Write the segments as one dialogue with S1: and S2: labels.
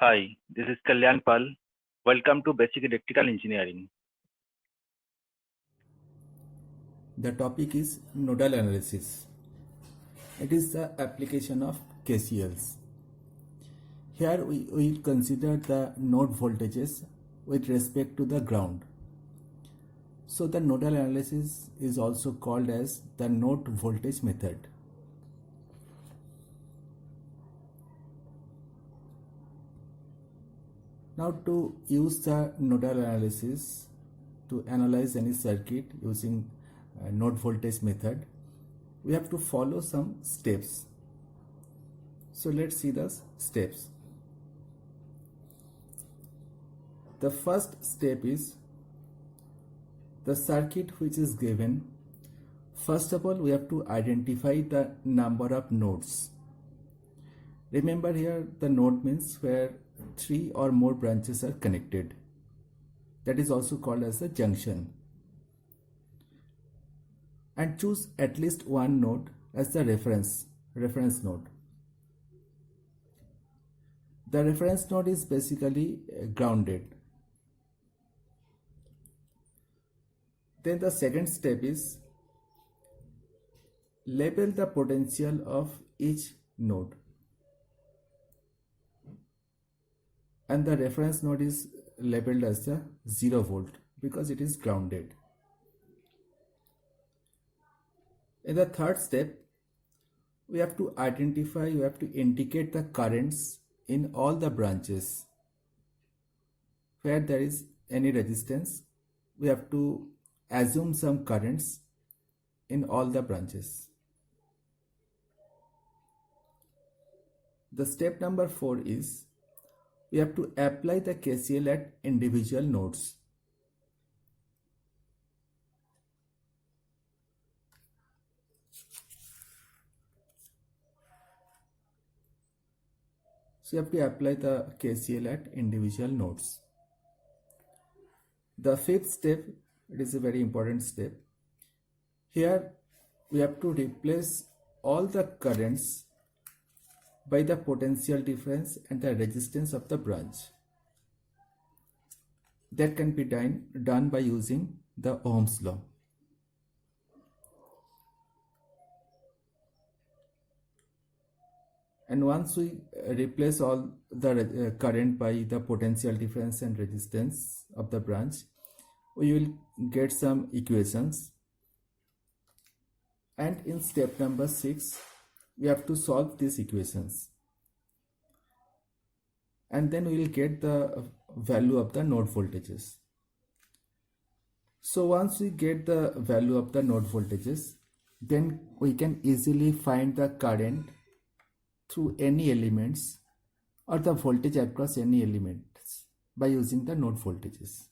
S1: Hi, this is Kalyan Pal. Welcome to Basic Electrical Engineering.
S2: The topic is nodal analysis. It is the application of KCLs. Here we will consider the node voltages with respect to the ground. So the nodal analysis is also called as the node voltage method. Now to use the nodal analysis to analyze any circuit using node voltage method, we have to follow some steps. So let's see the steps. The first step is the circuit which is given. First of all, we have to identify the number of nodes. Remember here the node means where 3 or more branches are connected. That is also called as a junction. And choose at least one node as the reference node. The reference node is basically grounded. Then the second step is label the potential of each node. And the reference node is labeled as the 0 volt because it is grounded. In the third step, we have to indicate the currents in all the branches. Where there is any resistance, we have to assume some currents in all the branches. The step number 4 is we have to apply the KCL at individual nodes. So you have to apply the KCL at individual nodes. The fifth step, it is a very important step. Here we have to replace all the currents by the potential difference and the resistance of the branch. That can be done by using the Ohm's law. And once we replace all the current by the potential difference and resistance of the branch, we will get some equations. And in step number 6, we have to solve these equations. And then we will get the value of the node voltages. So once we get the value of the node voltages, then we can easily find the current through any elements or the voltage across any elements by using the node voltages.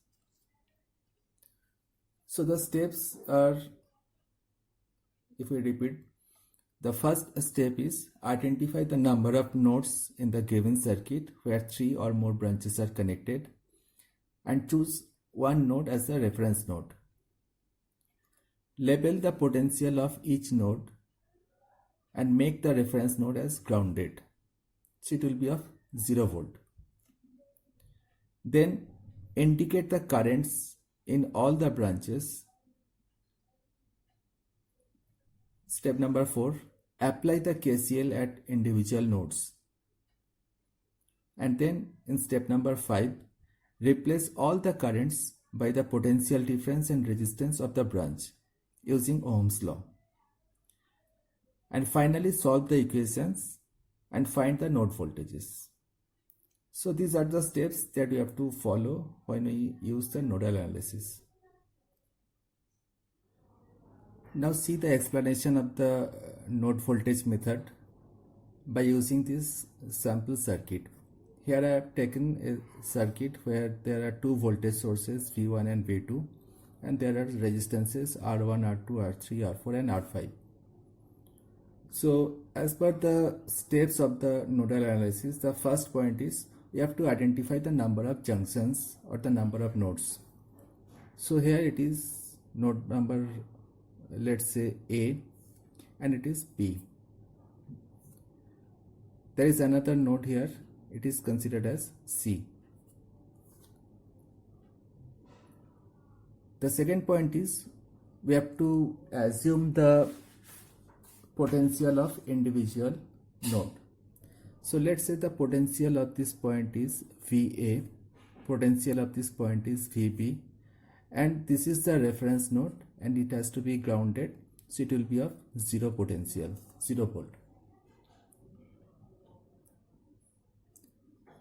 S2: So the steps are, if we repeat, the first step is identify the number of nodes in the given circuit where 3 or more branches are connected and choose one node as a reference node. Label the potential of each node and make the reference node as grounded. So it will be of 0 volt. Then indicate the currents in all the branches. Step number 4, apply the KCL at individual nodes. And then in step number 5, replace all the currents by the potential difference and resistance of the branch using Ohm's law. And finally solve the equations and find the node voltages. So these are the steps that we have to follow when we use the nodal analysis. Now see the explanation of the node voltage method by using this sample circuit. Here I have taken a circuit where there are two voltage sources V1 and V2, and there are resistances R1, R2, R3, R4 and R5. So as per the steps of the nodal analysis, the first point is we have to identify the number of junctions or the number of nodes. So here it is node number, let's say A, and it is B. There is another node here it is considered as C. The second point is we have to assume the potential of individual node. So let's say the potential of this point is VA, potential of this point is VB, and this is the reference node and it has to be grounded, so it will be of zero potential, 0 volt.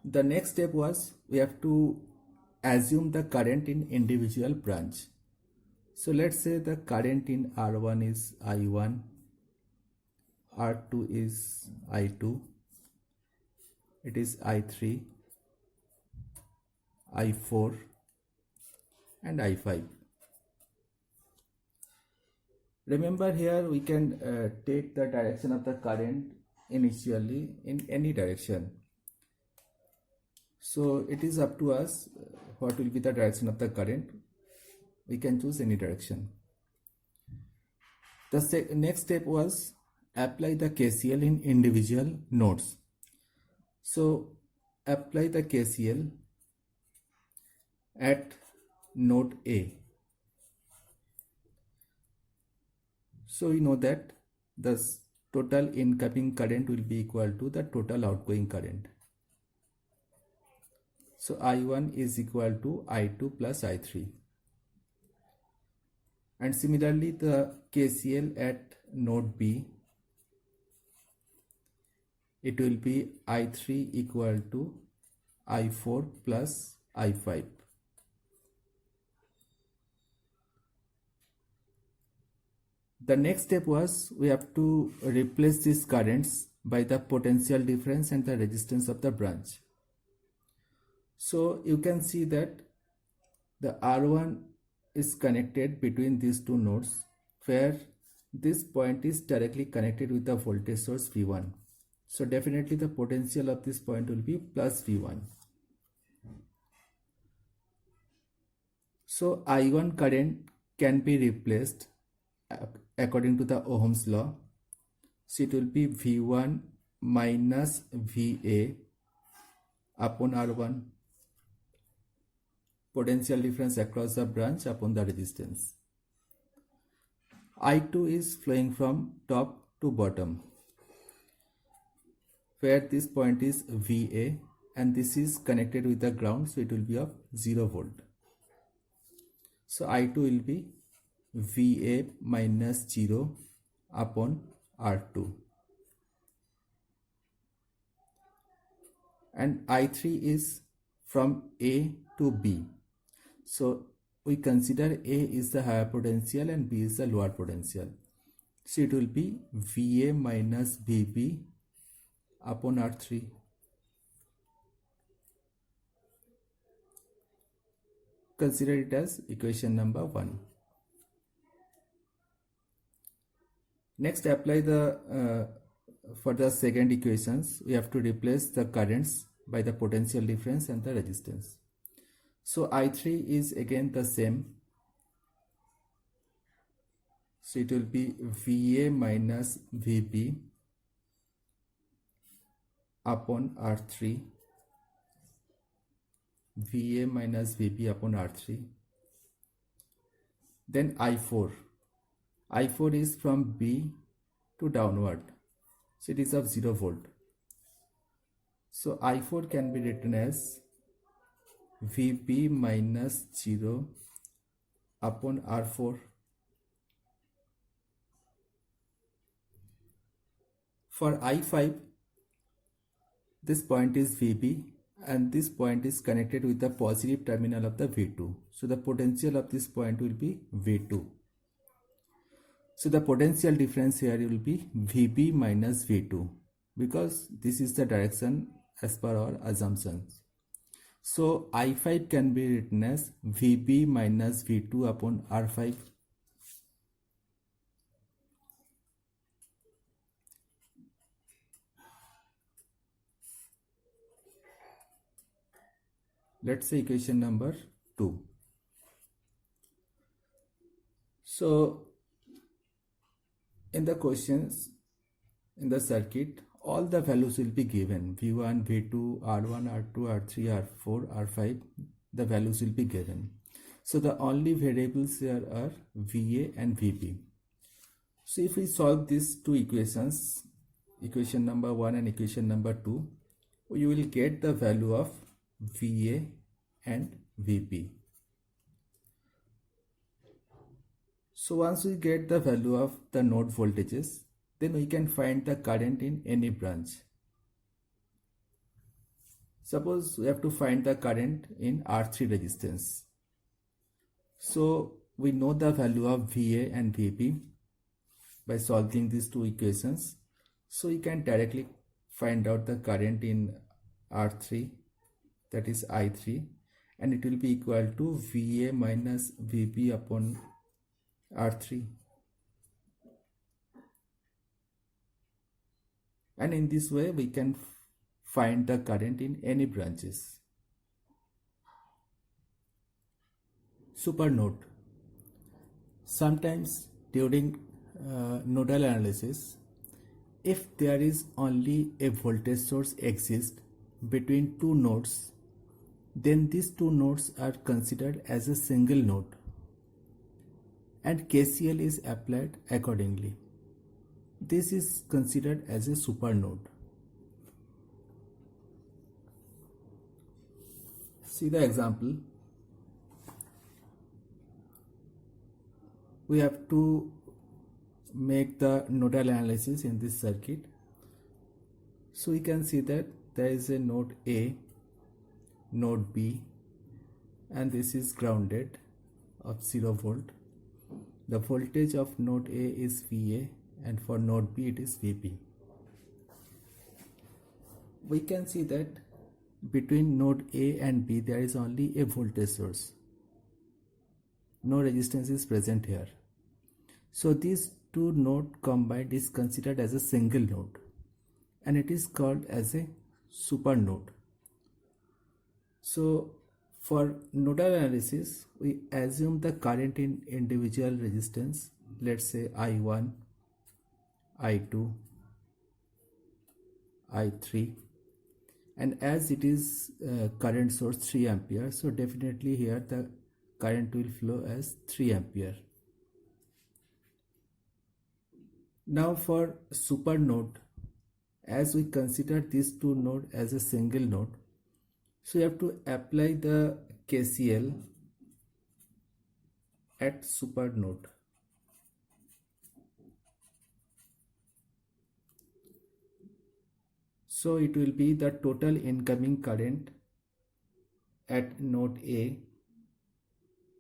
S2: The next step was we have to assume the current in individual branch. So let's say the current in R1 is I1, R2 is I2, it is I3, I4 and I5. Remember, here we can take the direction of the current initially in any direction. So it is up to us what will be the direction of the current. We can choose any direction. The next step was apply the KCL in individual nodes. So apply the KCL at node A. So we know that the total incoming current will be equal to the total outgoing current. So I1 is equal to I2 plus I3. And similarly, the KCL at node B, it will be I3 equal to I4 plus I5. The next step was we have to replace these currents by the potential difference and the resistance of the branch. So you can see that the R1 is connected between these two nodes, where this point is directly connected with the voltage source V1. So definitely the potential of this point will be plus V1. So I1 current can be replaced according to the Ohm's law. So it will be V1 minus VA upon R1, potential difference across the branch upon the resistance. I2 is flowing from top to bottom, where this point is VA and this is connected with the ground, so it will be of 0 volt. So I2 will be VA minus 0 upon R2. And I3 is from A to B. So we consider A is the higher potential and B is the lower potential. So it will be VA minus VB upon R3. Consider it as equation number 1. Next, apply the for the second equations, we have to replace the currents by the potential difference and the resistance. So I3 is again the same. So it will be VA minus VB upon R3. VA minus VB upon R3. Then I4. I4 is from B to downward. So it is of 0 volt. So I4 can be written as VB minus 0 upon R4. For I5, this point is VB and this point is connected with the positive terminal of the V2. So the potential of this point will be V2. So the potential difference here will be VB minus V2, because this is the direction as per our assumptions. So I5 can be written as VB minus V2 upon R5. Let's say equation number 2. So in the questions in the circuit, all the values will be given: v1, v2, r1, r2, r3, r4, r5. The values will be given. So the only variables here are va and vb. So if we solve these two equations, equation number 1 and equation number 2, you will get the value of va and vb. So once we get the value of the node voltages, then we can find the current in any branch. Suppose we have to find the current in R3 resistance. So we know the value of VA and VB by solving these two equations. So you can directly find out the current in R3, that is I3, and it will be equal to VA minus VB upon R3. And in this way we can find the current in any branches. Supernode. Sometimes during nodal analysis, if there is only a voltage source exists between two nodes, then these two nodes are considered as a single node and KCL is applied accordingly. This is considered as a supernode. See the example. We have to make the nodal analysis in this circuit. So we can see that there is a node A, node B, and this is grounded of 0 volt. The voltage of node A is VA and for node B it is VB. We can see that between node A and B there is only a voltage source. No resistance is present here. So these two nodes combined is considered as a single node and it is called as a supernode. So for nodal analysis, we assume the current in individual resistance, let's say I1, I2, I3, and as it is current source 3 ampere, so definitely here the current will flow as 3 ampere. Now for supernode, as we consider these two nodes as a single node, so you have to apply the KCL at supernode. So it will be the total incoming current at node A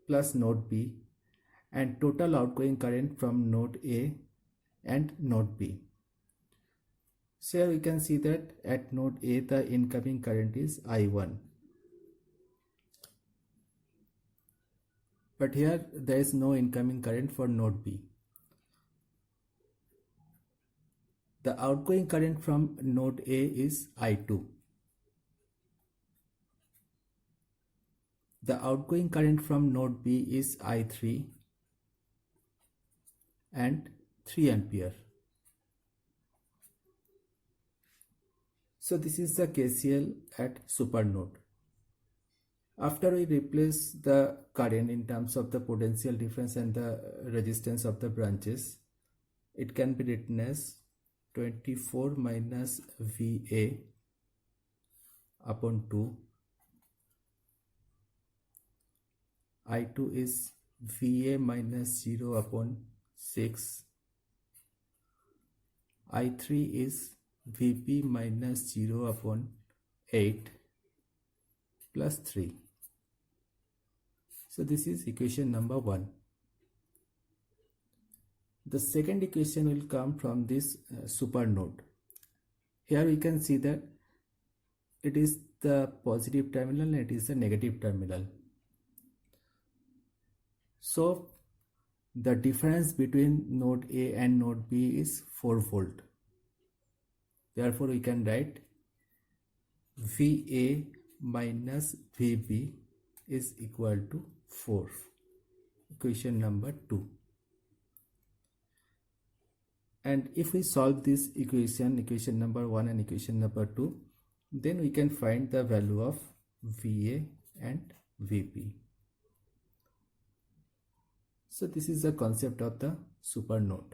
S2: plus node B and total outgoing current from node A and node B. So here we can see that at node A the incoming current is I1. But here there is no incoming current for node B. The outgoing current from node A is I2. The outgoing current from node B is I3 and 3 ampere. So this is the KCL at supernode. After we replace the current in terms of the potential difference and the resistance of the branches, it can be written as 24 minus VA upon 2. I2 is VA minus 0 upon 6. I3 is VB minus 0 upon 8 plus 3. So this is equation number 1. The second equation will come from this supernode. Here we can see that it is the positive terminal and it is the negative terminal. So the difference between node A and node B is 4 volt. Therefore we can write VA minus VB is equal to 4. Equation number 2. And if we solve this equation number 1 and equation number 2, then we can find the value of VA and VP. So this is the concept of the supernode.